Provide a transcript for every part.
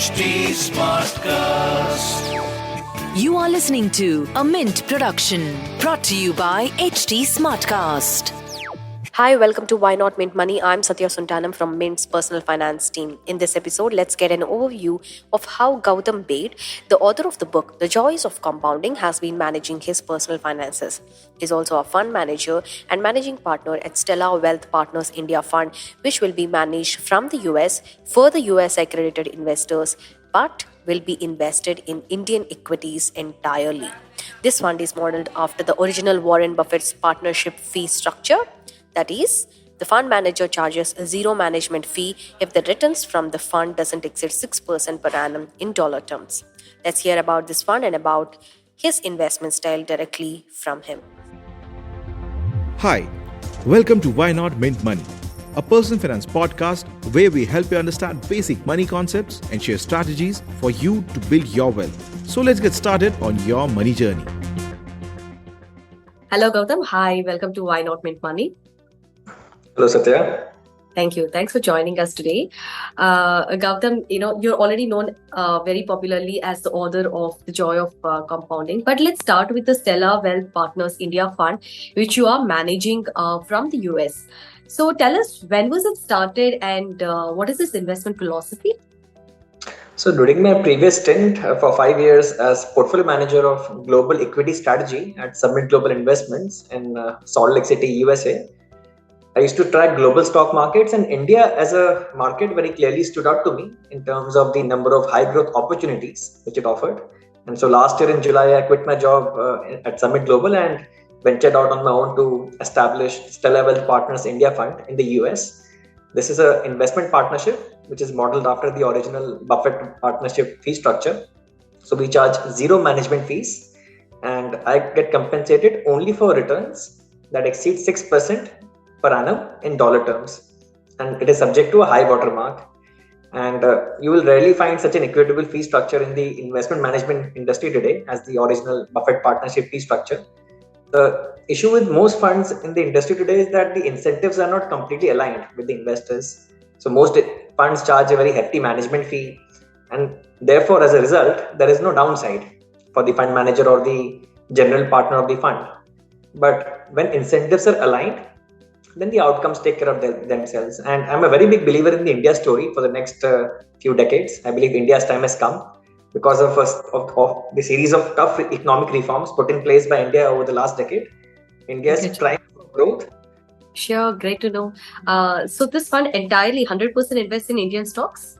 HT Smartcast. You are listening to a Mint production brought to you by HT Smartcast. Hi, welcome to Why Not Mint Money. I'm Satya Sontanam from Mint's personal finance team. In this episode, let's get an overview of how Gautam Baid, the author of the book The Joys of Compounding, has been managing his personal finances. He's also a fund manager and managing partner at Stellar Wealth Partners India Fund, which will be managed from the US for the US accredited investors, but will be invested in Indian equities entirely. This fund is modeled after the original Warren Buffett's partnership fee structure. That is, the fund manager charges a zero management fee if the returns from the fund doesn't exceed 6% per annum in dollar terms. Let's hear about this fund and about his investment style directly from him. Hi, welcome to Why Not Mint Money, a personal finance podcast where we help you understand basic money concepts and share strategies for you to build your wealth. So let's get started on your money journey. Hello, Gautam. Hi, welcome to Why Not Mint Money. Hello, Satya. Thank you. Thanks for joining us today. Gautam, you're already known very popularly as the author of The Joy of Compounding. But let's start with the Stellar Wealth Partners India Fund, which you are managing from the US. So tell us, when was it started and what is this investment philosophy? So during my previous stint for 5 years as portfolio manager of global equity strategy at Summit Global Investments in Salt Lake City, USA, I used to track global stock markets, and India as a market very clearly stood out to me in terms of the number of high growth opportunities which it offered. And so last year in July, I quit my job at Summit Global and ventured out on my own to establish Stellar Wealth Partners India Fund in the US. This is an investment partnership which is modeled after the original Buffett partnership fee structure. So we charge zero management fees, and I get compensated only for returns that exceed 6% per annum in dollar terms, and it is subject to a high watermark. And you will rarely find such an equitable fee structure in the investment management industry today as the original Buffett partnership fee structure. The issue with most funds in the industry today is that the incentives are not completely aligned with the investors. So most funds charge a very hefty management fee, and therefore as a result there is no downside for the fund manager or the general partner of the fund. But when incentives are aligned, then the outcomes take care of themselves. And I'm a very big believer in the India story for the next few decades. I believe India's time has come because of the series of tough economic reforms put in place by India over the last decade. India is trying for growth. Sure, great to know. So this fund entirely 100% invests in Indian stocks?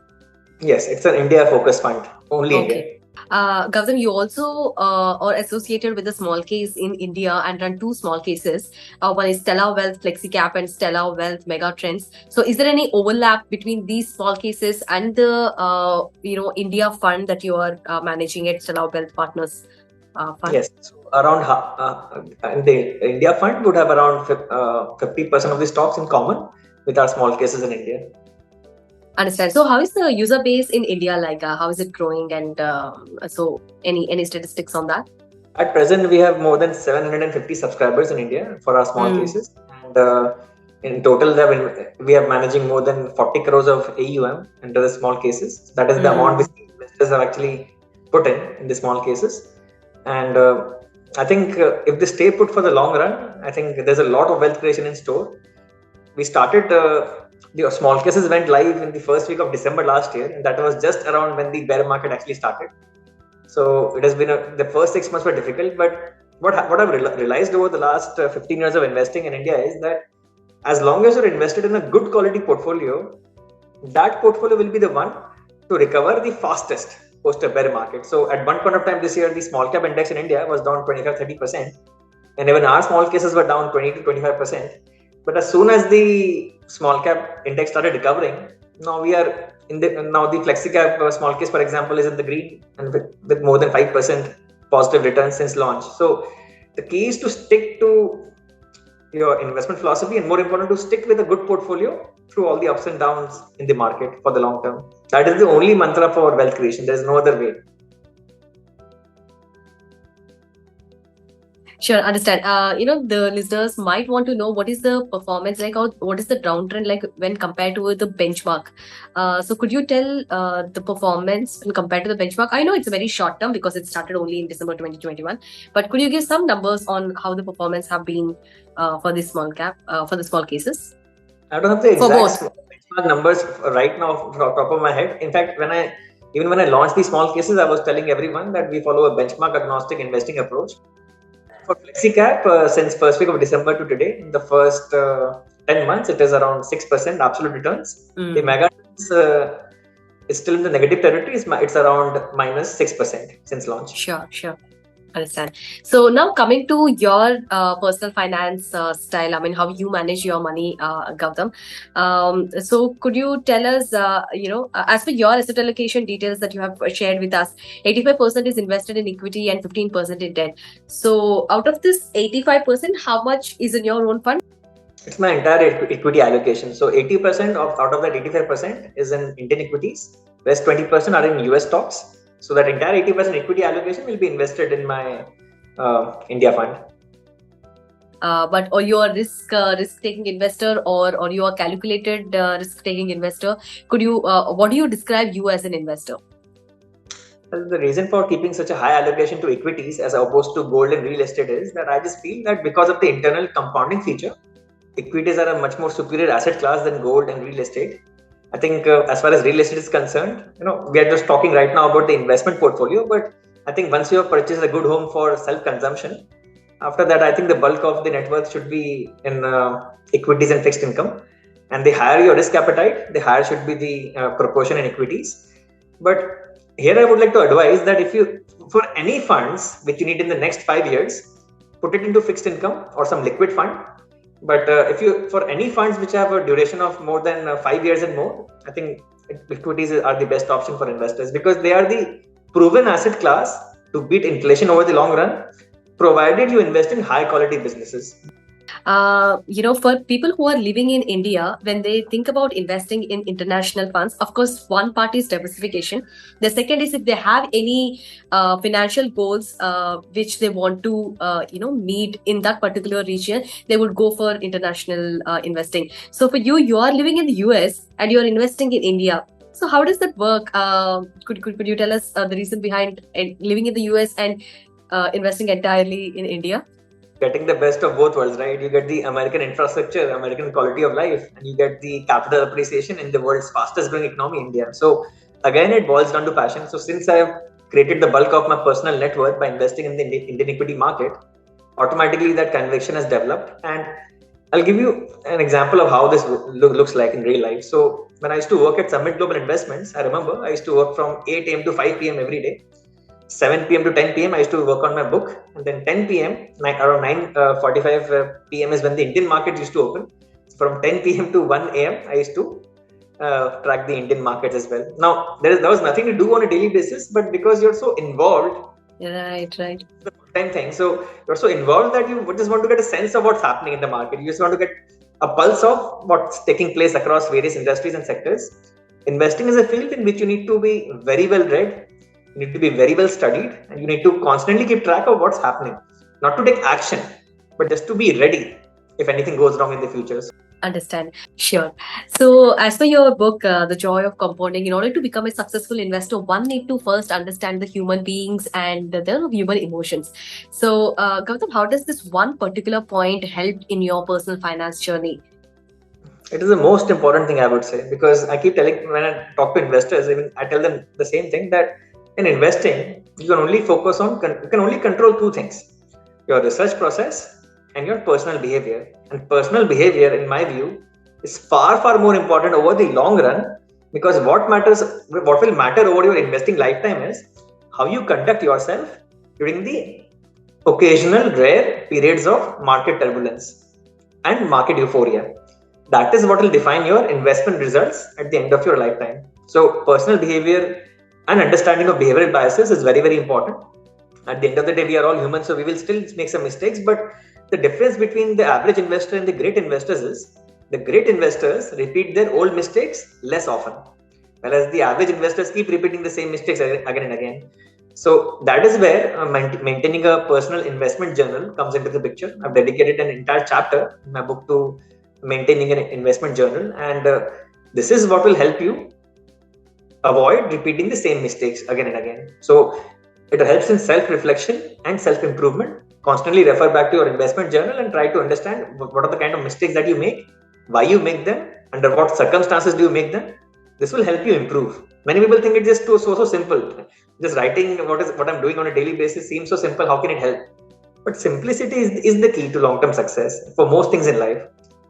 Yes, it's an India-focused fund, only India. Gautam, you also are associated with a small case in India and run two small cases. One is Stellar Wealth FlexiCap and Stellar Wealth Mega Trends. So is there any overlap between these small cases and the India fund that you are managing at Stellar Wealth Partners Fund? Yes, so around the India fund would have around 50% of the stocks in common with our small cases in India. Understand. So how is the user base in India like? How is it growing? And so any statistics on that? At present, we have more than 750 subscribers in India for our small cases. And in total, we are managing more than 40 crores of AUM under the small cases. That is the amount which investors have actually put in the small cases. And I think if they stay put for the long run, I think there's a lot of wealth creation in store. We started... the small cases went live in the first week of December last year, and that was just around when the bear market actually started. So it has been the first 6 months were difficult, but what I've realized over the last 15 years of investing in India is that as long as you're invested in a good quality portfolio, that portfolio will be the one to recover the fastest post a bear market. So at one point of time this year, the small cap index in India was down 25-30%, and even our small cases were down 20-25%. But as soon as the small cap index started recovering, now the FlexiCap small case, for example, is in the green and with more than 5% positive returns since launch. So the key is to stick to your investment philosophy, and more important, to stick with a good portfolio through all the ups and downs in the market for the long term. That is the only mantra for wealth creation. There is no other way. Sure, understand. The listeners might want to know what is the performance like, or what is the downtrend like when compared to the benchmark. So, could you tell the performance when compared to the benchmark? I know it's a very short term because it started only in December 2021, but could you give some numbers on how the performance have been for the small cap, for the small cases? I don't have the For exact both. benchmark numbers right now off the top of my head. In fact, when I launched these small cases, I was telling everyone that we follow a benchmark agnostic investing approach. For FlexiCap, since first week of December to today, in the first 10 months, it is around 6% absolute returns. The mega is still in the negative territory. It's around minus 6% since launch. Sure. Understand. So now coming to your personal finance style, I mean, how you manage your money, Gautam. So could you tell us, as per your asset allocation details that you have shared with us, 85% is invested in equity and 15% in debt. So out of this 85%, how much is in your own fund? It's my entire equity allocation. So 80% out of that 85% is in Indian equities. Rest 20% are in US stocks. So that entire 80% equity allocation will be invested in my India fund. But or you are risk taking investor or you are calculated risk taking investor. Could you what do you describe you as an investor? Well, the reason for keeping such a high allocation to equities as opposed to gold and real estate is that I just feel that because of the internal compounding feature, equities are a much more superior asset class than gold and real estate. I think as far as real estate is concerned, we are just talking right now about the investment portfolio, but I think once you have purchased a good home for self-consumption, after that, I think the bulk of the net worth should be in equities and fixed income. And the higher your risk appetite, the higher should be the proportion in equities. But here I would like to advise that if you, for any funds which you need in the next 5 years, put it into fixed income or some liquid fund. But if you, for any funds which have a duration of more than 5 years and more, I think equities are the best option for investors because they are the proven asset class to beat inflation over the long run, provided you invest in high quality businesses. For people who are living in India, when they think about investing in international funds, of course, one part is diversification. The second is if they have any financial goals which they want to, meet in that particular region, they would go for international investing. So for you are living in the US and you are investing in India. So how does that work? Could you tell us the reason behind living in the US and investing entirely in India? Getting the best of both worlds, right? You get the American infrastructure, American quality of life, and you get the capital appreciation in the world's fastest growing economy, India. So again, it boils down to passion. So since I have created the bulk of my personal net worth by investing in the Indian equity market, automatically that conviction has developed. And I'll give you an example of how this looks like in real life. So when I used to work at Summit Global Investments, I remember I used to work from 8 a.m. to 5 p.m. every day. 7 p.m. to 10 p.m. I used to work on my book, and then 10 p.m. around 9:45 p.m. is when the Indian market used to open. From 10 p.m. to 1 a.m. I used to track the Indian markets as well. Now there was nothing to do on a daily basis, but because you're so involved, right, the full-time thing. So you're so involved that you just want to get a sense of what's happening in the market. You just want to get a pulse of what's taking place across various industries and sectors. Investing is a field in which you need to be very well read. You need to be very well studied and you need to constantly keep track of what's happening. Not to take action, but just to be ready if anything goes wrong in the future. Understand. Sure. So as per your book, The Joy of Compounding, in order to become a successful investor, one need to first understand the human beings and the human emotions. So Gautam, how does this one particular point help in your personal finance journey? It is the most important thing I would say, because I keep telling, when I talk to investors, even I tell them the same thing, that in investing, you can only control two things: your research process and your personal behavior. And personal behavior, in my view, is far, far more important over the long run, because what will matter over your investing lifetime is how you conduct yourself during the occasional rare periods of market turbulence and market euphoria. That is what will define your investment results at the end of your lifetime. So personal behavior and understanding of behavioral biases is very, very important. At the end of the day, we are all humans, so we will still make some mistakes. But the difference between the average investor and the great investors is the great investors repeat their old mistakes less often, whereas the average investors keep repeating the same mistakes again and again. So that is where maintaining a personal investment journal comes into the picture. I've dedicated an entire chapter in my book to maintaining an investment journal, and this is what will help you avoid repeating the same mistakes again and again. So it helps in self-reflection and self-improvement. Constantly refer back to your investment journal and try to understand what are the kind of mistakes that you make, why you make them, under what circumstances do you make them. This will help you improve. Many people think it's just so simple. Just writing what I'm doing on a daily basis seems so simple. How can it help? But simplicity is the key to long-term success for most things in life.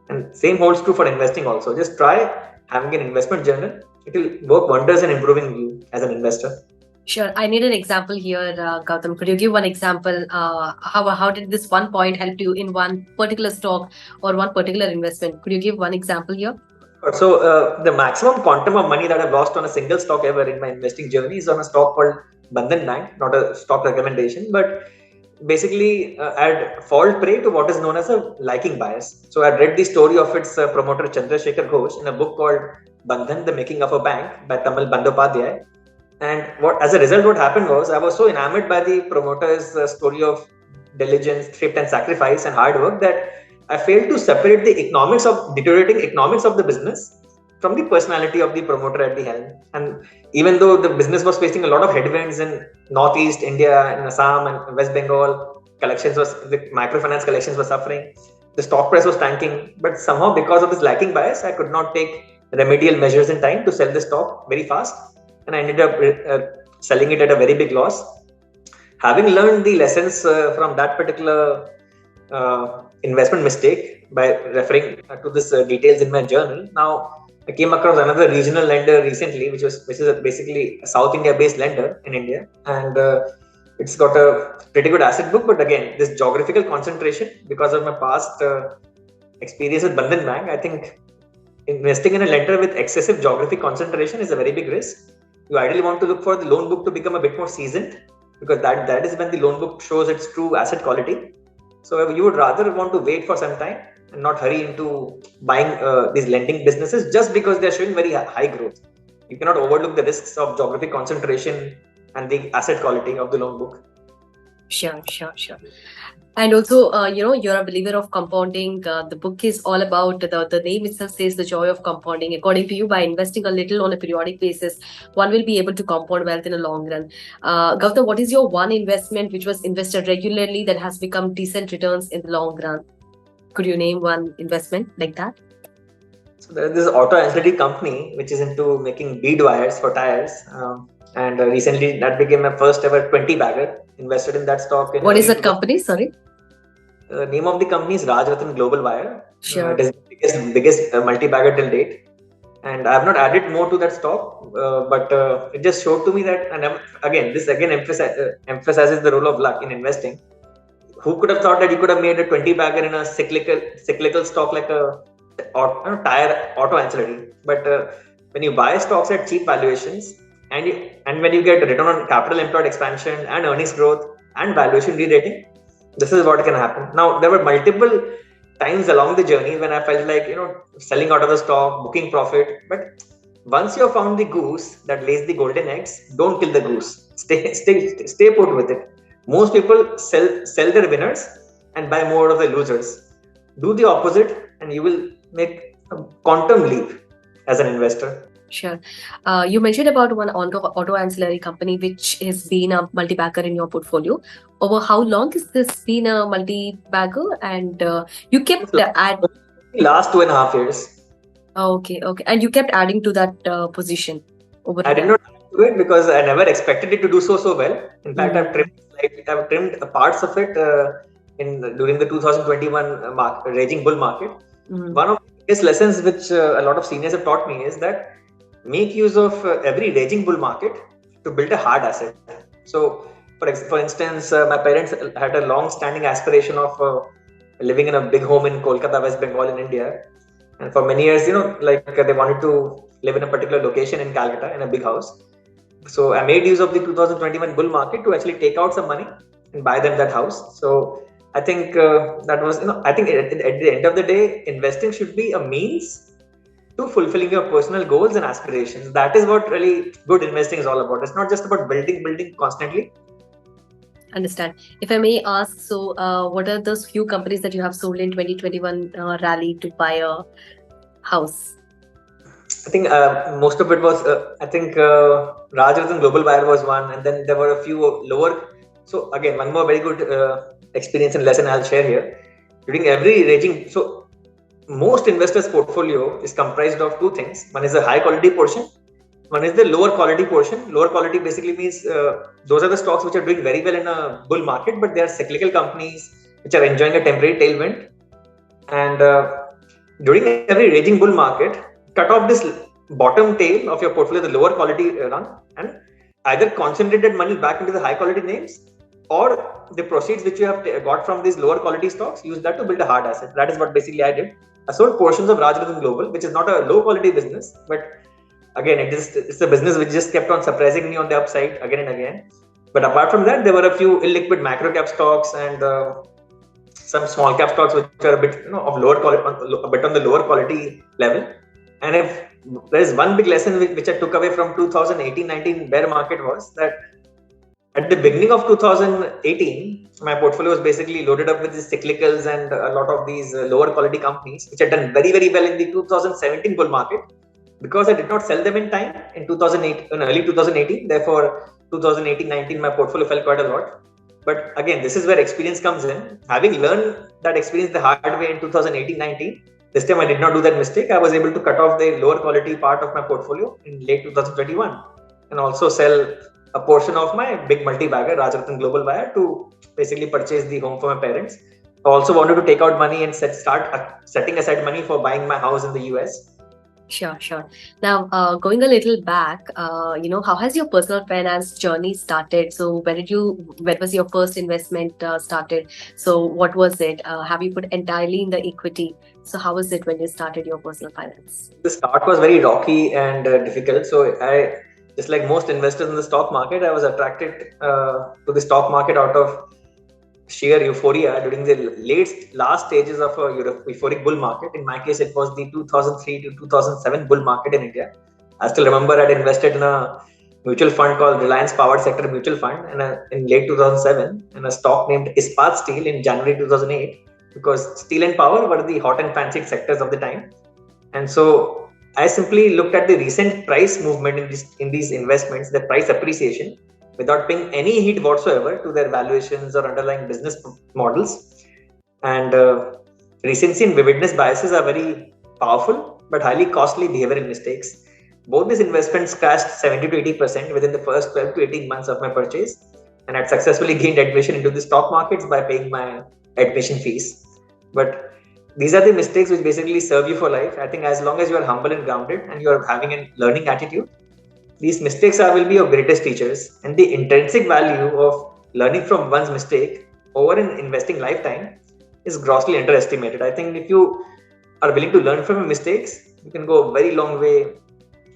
And same holds true for investing also. Just try having an investment journal. It will work wonders in improving you as an investor. Sure. I need an example here, Gautam. Could you give one example? How did this one point help you in one particular stock or one particular investment? Could you give one example here? So the maximum quantum of money that I've lost on a single stock ever in my investing journey is on a stock called Bandhan Bank, not a stock recommendation, but basically I'd fall prey to what is known as a liking bias. So I'd read the story of its promoter Chandrasekhar Ghosh in a book called Bandhan, The Making of a Bank by Tamal Bandyopadhyay. And as a result, what happened was I was so enamored by the promoter's story of diligence, thrift and sacrifice and hard work that I failed to separate the deteriorating economics of the business from the personality of the promoter at the helm. And even though the business was facing a lot of headwinds in Northeast India, in Assam and West Bengal, the microfinance collections were suffering, the stock price was tanking. But somehow, because of this lacking bias, I could not take remedial measures in time to sell the stock very fast. And I ended up selling it at a very big loss. Having learned the lessons from that particular investment mistake by referring to this details in my journal, now I came across another regional lender recently, which is basically a South India based lender in India, and it's got a pretty good asset book. But again, this geographical concentration, because of my past experience with Bandhan Bank, I think investing in a lender with excessive geographic concentration is a very big risk. You ideally want to look for the loan book to become a bit more seasoned, because that is when the loan book shows its true asset quality. So you would rather want to wait for some time and not hurry into buying these lending businesses just because they're showing very high growth. You cannot overlook the risks of geographic concentration and the asset quality of the loan book. Sure. And also, you're a believer of compounding. The book is all about, the name itself says the joy of compounding. According to you, by investing a little on a periodic basis, one will be able to compound wealth in a long run. Gautam, what is your one investment which was invested regularly that has become decent returns in the long run? Could you name one investment like that? So there is this auto ancillary company which is into making bead wires for tires. And recently that became my first ever 20 bagger. Invested in that stock. What is that company? Sorry. The name of the company is Rajrathan Global Wire. Sure. It is the biggest multi-bagger till date. And I have not added more to that stock, but it just showed to me that, and again, this emphasizes the role of luck in investing. Who could have thought that you could have made a 20 bagger in a cyclical stock like a tire auto ancillary? But when you buy stocks at cheap valuations, and when you get return on capital employed expansion and earnings growth and valuation re-rating, this is what can happen. Now, there were multiple times along the journey when I felt like, selling out of the stock, booking profit. But once you have found the goose that lays the golden eggs, don't kill the goose. Stay put with it. Most people sell their winners and buy more of the losers. Do the opposite and you will make a quantum leap as an investor. Sure. You mentioned about one auto ancillary company which has been a multi-bagger in your portfolio. Over how long has this been a multi-bagger? And you kept last 2.5 years. Okay. And you kept adding to that position over I did not do it because I never expected it to do so well. In fact, I've trimmed parts of it during the 2021 raging bull market. One of the biggest lessons which a lot of seniors have taught me is that make use of every raging bull market to build a hard asset. So, for instance, my parents had a long-standing aspiration of living in a big home in Kolkata, West Bengal in India. And for many years, they wanted to live in a particular location in Calcutta in a big house. So I made use of the 2021 bull market to actually take out some money and buy them that house. So I think that was, I think at the end of the day, investing should be a means to fulfilling your personal goals and aspirations. That is what really good investing is all about. It's not just about building constantly. Understand. If I may ask, so what are those few companies that you have sold in 2021 rally to buy a house? I think most of it was, Rajratan Global Buyer was one, and then there were a few lower. So again, one more very good experience and lesson I'll share here. During every raging, so most investors' portfolio is comprised of two things. One is a high quality portion. One is the lower quality portion. Lower quality basically means those are the stocks which are doing very well in a bull market, but they are cyclical companies which are enjoying a temporary tailwind. And during every raging bull market, cut off this bottom tail of your portfolio, the lower quality run, and either concentrated money back into the high quality names, or the proceeds which you have got from these lower quality stocks, use that to build a hard asset. That is what basically I did. I sold portions of Rajratan Global, which is not a low quality business, but again, it's a business which just kept on surprising me on the upside again and again. But apart from that, there were a few illiquid macro cap stocks and some small cap stocks which are a bit of lower quality, a bit on the lower quality level. And if there is one big lesson which I took away from 2018-19 bear market was that at the beginning of 2018, my portfolio was basically loaded up with these cyclicals and a lot of these lower quality companies which had done very, very well in the 2017 bull market. Because I did not sell them in time in early 2018, therefore 2018-19 my portfolio fell quite a lot. But again, this is where experience comes in. Having learned that experience the hard way in 2018-19, this time I did not do that mistake. I was able to cut off the lower quality part of my portfolio in late 2021 and also sell a portion of my big multi-bagger, Rajratan Global Buyer, to basically purchase the home for my parents. I also wanted to take out money and start setting aside money for buying my house in the US. Sure. Now, going a little back, how has your personal finance journey started? So, when was your first investment started? So, what was it? Have you put entirely in the equity? So, how was it when you started your personal finance? The start was very rocky and difficult. So, I, just like most investors in the stock market, I was attracted to the stock market out of sheer euphoria during the last stages of a euphoric bull market. In my case, it was the 2003 to 2007 bull market in India. I still remember I'd invested in a mutual fund called Reliance Power Sector Mutual Fund in late 2007 and a stock named Ispat Steel in January 2008 because steel and power were the hot and fancied sectors of the time. And so I simply looked at the recent price movement in these investments, the price appreciation, without paying any heed whatsoever to their valuations or underlying business models. And recency and vividness biases are very powerful but highly costly behavioral mistakes. Both these investments crashed 70 to 80% within the first 12 to 18 months of my purchase, and I'd successfully gained admission into the stock markets by paying my admission fees. But these are the mistakes which basically serve you for life. I think as long as you are humble and grounded and you are having a learning attitude, these mistakes will be your greatest teachers, and the intrinsic value of learning from one's mistake over an investing lifetime is grossly underestimated. I think if you are willing to learn from your mistakes, you can go a very long way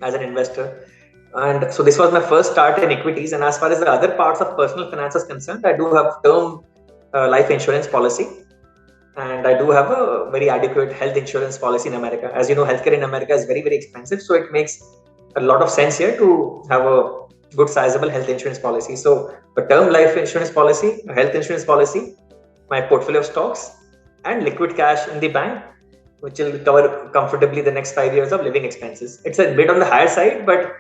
as an investor. And so this was my first start in equities. And as far as the other parts of personal finance is concerned, I do have term life insurance policy, and I do have a very adequate health insurance policy in America. As you know, healthcare in America is very, very expensive, so it makes a lot of sense here to have a good sizable health insurance policy. So a term life insurance policy, a health insurance policy, my portfolio of stocks, and liquid cash in the bank, which will cover comfortably the next 5 years of living expenses. It's a bit on the higher side, but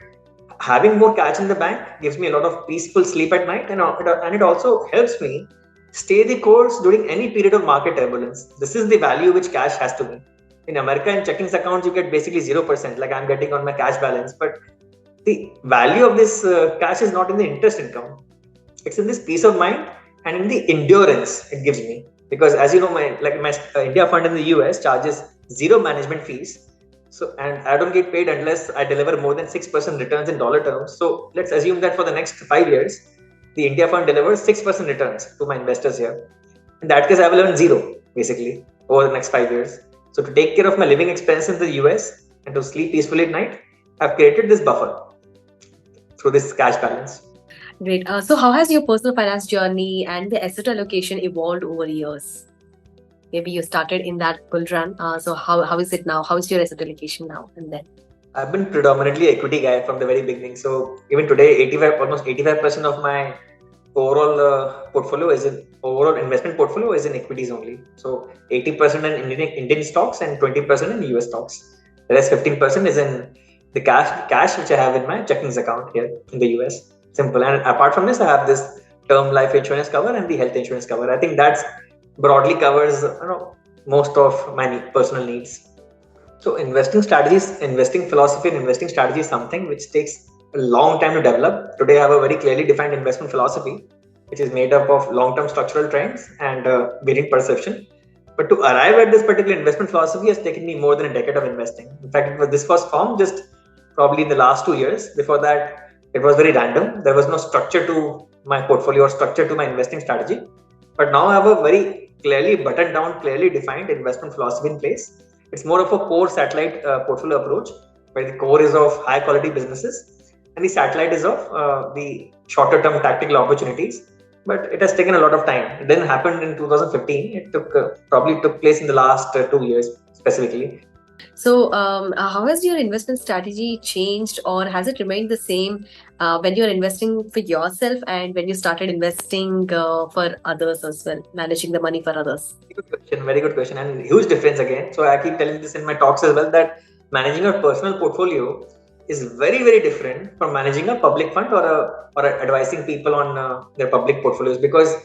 having more cash in the bank gives me a lot of peaceful sleep at night, and it also helps me stay the course during any period of market turbulence. This is the value which cash has to me. In America, in checkings accounts, you get basically 0%, like I'm getting on my cash balance. But the value of this cash is not in the interest income. It's in this peace of mind and in the endurance it gives me. Because as you know, my India fund in the US charges zero management fees. So, and I don't get paid unless I deliver more than 6% returns in dollar terms. So let's assume that for the next 5 years, the India fund delivers 6% returns to my investors here. In that case, I will earn zero basically over the next 5 years. So to take care of my living expense in the US and to sleep peacefully at night, I've created this buffer through this cash balance. Great. So how has your personal finance journey and the asset allocation evolved over years? maybe you started in that bull run. So how is it now? How is your asset allocation now and then? I've been predominantly equity guy from the very beginning. So even today, almost 85% of my overall overall investment portfolio is in equities only. So 80% in Indian stocks and 20% in US stocks. The rest 15% is in the cash which I have in my checkings account here in the US. Simple. And apart from this, I have this term life insurance cover and the health insurance cover. I think that's broadly covers most of my personal needs. So investing strategies, investing philosophy and investing strategy is something which takes a long time to develop. Today I have a very clearly defined investment philosophy, which is made up of long-term structural trends and variant perception. But to arrive at this particular investment philosophy has taken me more than a decade of investing. In fact, this was formed just probably in the last 2 years. Before that, it was very random. There was no structure to my portfolio or structure to my investing strategy. But now I have a very clearly buttoned down, clearly defined investment philosophy in place. It's more of a core satellite portfolio approach, where the core is of high quality businesses and the satellite is of the shorter term tactical opportunities. But it has taken a lot of time. It didn't happen in 2015. It probably took place in the last 2 years specifically. So, how has your investment strategy changed, or has it remained the same when you're investing for yourself and when you started investing for others as well, managing the money for others? Very good question, and huge difference again. So I keep telling this in my talks as well, that managing a personal portfolio is very, very different from managing a public fund or advising people on their public portfolios. Because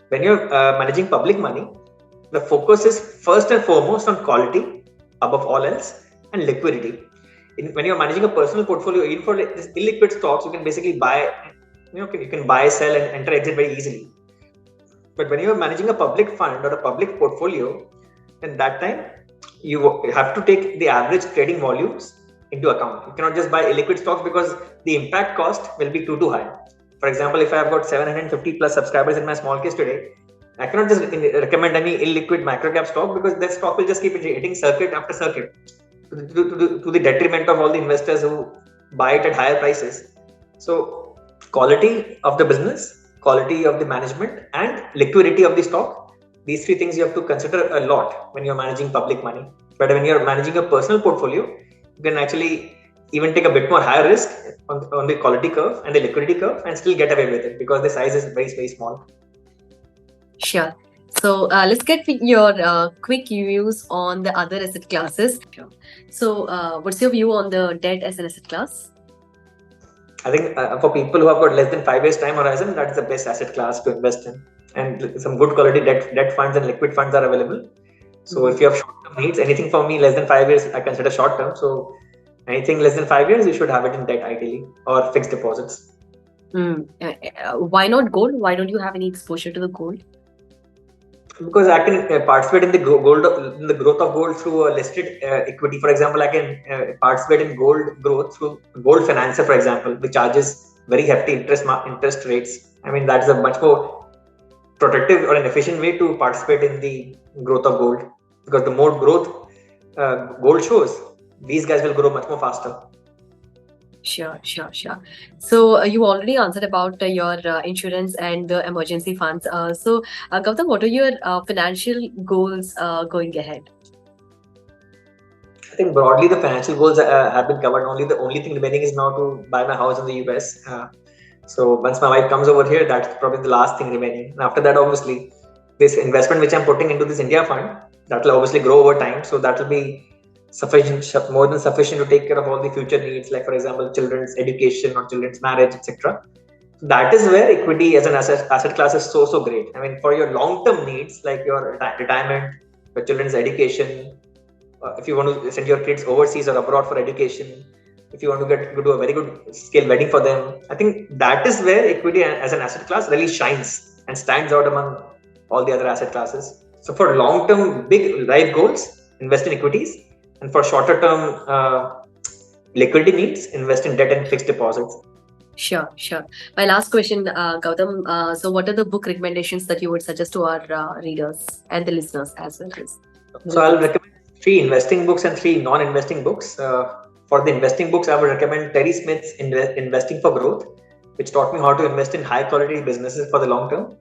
when you're managing public money, the focus is first and foremost on quality above all else and liquidity. When you're managing a personal portfolio, even for this illiquid stocks, you can basically buy, you can buy, sell, and enter, exit very easily. But when you're managing a public fund or a public portfolio, then that time you have to take the average trading volumes into account. You cannot just buy illiquid stocks because the impact cost will be too high. For example, if I have got 750 plus subscribers in my small case today, I cannot just recommend any illiquid macro cap stock because that stock will just keep hitting circuit after circuit to the detriment of all the investors who buy it at higher prices. So quality of the business, quality of the management, and liquidity of the stock, these three things you have to consider a lot when you're managing public money. But when you're managing a personal portfolio, you can actually even take a bit more higher risk on the quality curve and the liquidity curve and still get away with it because the size is very, very small. Sure. So let's get your quick views on the other asset classes. So what's your view on the debt as an asset class? I think for people who have got less than 5 years time horizon, that's the best asset class to invest in. And some good quality debt funds and liquid funds are available. So if you have short-term needs, anything for me less than 5 years, I consider short-term. So anything less than 5 years, you should have it in debt ideally or fixed deposits. Why not gold? Why don't you have any exposure to the gold? Because I can participate in the growth of gold through a listed equity. For example, I can participate in gold growth through Gold Financer, for example, which charges very hefty interest rates. I mean, that's a much more protective or an efficient way to participate in the growth of gold. Because the more growth gold shows, these guys will grow much more faster. Sure. So you already answered about your insurance and the emergency funds. So Gautam, what are your financial goals going ahead? I think broadly the financial goals have been covered. The only thing remaining is now to buy my house in the US. So once my wife comes over here, that's probably the last thing remaining. And after that, obviously, this investment which I'm putting into this India fund, that will obviously grow over time. So that will be more than sufficient to take care of all the future needs, like for example, children's education or children's marriage, etc. So that is where equity as an asset class is so great. I mean, for your long-term needs, like your retirement, your children's education, if you want to send your kids overseas or abroad for education, if you want to do a very good scale wedding for them, I think that is where equity as an asset class really shines and stands out among all the other asset classes. So for long-term big life goals, invest in equities. And for shorter term liquidity needs, invest in debt and fixed deposits. Sure. My last question, Gautam. So what are the book recommendations that you would suggest to our readers and the listeners as well? So I'll recommend 3 investing books and 3 non-investing books. For the investing books, I would recommend Terry Smith's Investing for Growth, which taught me how to invest in high quality businesses for the long term.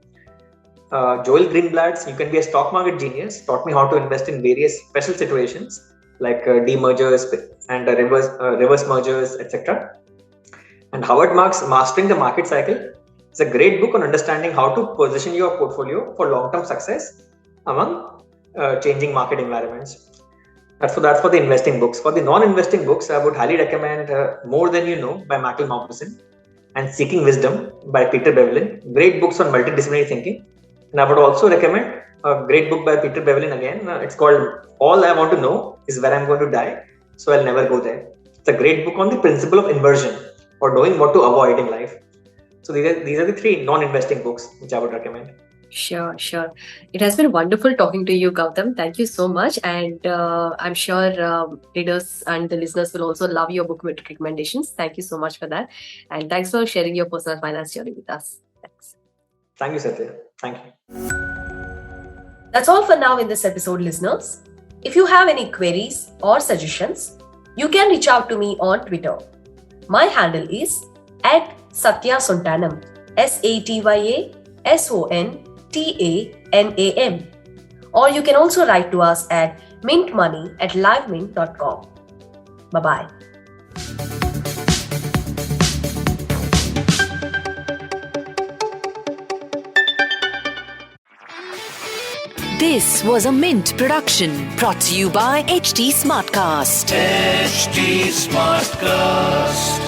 Joel Greenblatt's You Can Be a Stock Market Genius taught me how to invest in various special situations like demergers and reverse mergers, etc. And Howard Marks' Mastering the Market Cycle is a great book on understanding how to position your portfolio for long-term success among changing market environments. That's for the investing books. For the non-investing books, I would highly recommend More Than You Know by Michael Mauboussin and Seeking Wisdom by Peter Bevelin. Great books on multidisciplinary thinking. And I would also recommend a great book by Peter Bevelin again. It's called All I Want to Know Is Where I'm Going to Die, So I'll Never Go There. It's a great book on the principle of inversion or knowing what to avoid in life. So these are the 3 non-investing books which I would recommend. Sure. It has been wonderful talking to you, Gautam. Thank you so much. And I'm sure readers and the listeners will also love your book recommendations. Thank you so much for that. And thanks for sharing your personal finance journey with us. Thanks. Thank you, Satya. Thank you. That's all for now in this episode, listeners. If you have any queries or suggestions, you can reach out to me on Twitter. My handle is @Satya Sontanam. SatyaSontanam. Or you can also write to us at mintmoney@livemint.com. Bye-bye. This was a Mint production brought to you by HT Smartcast. HT Smartcast.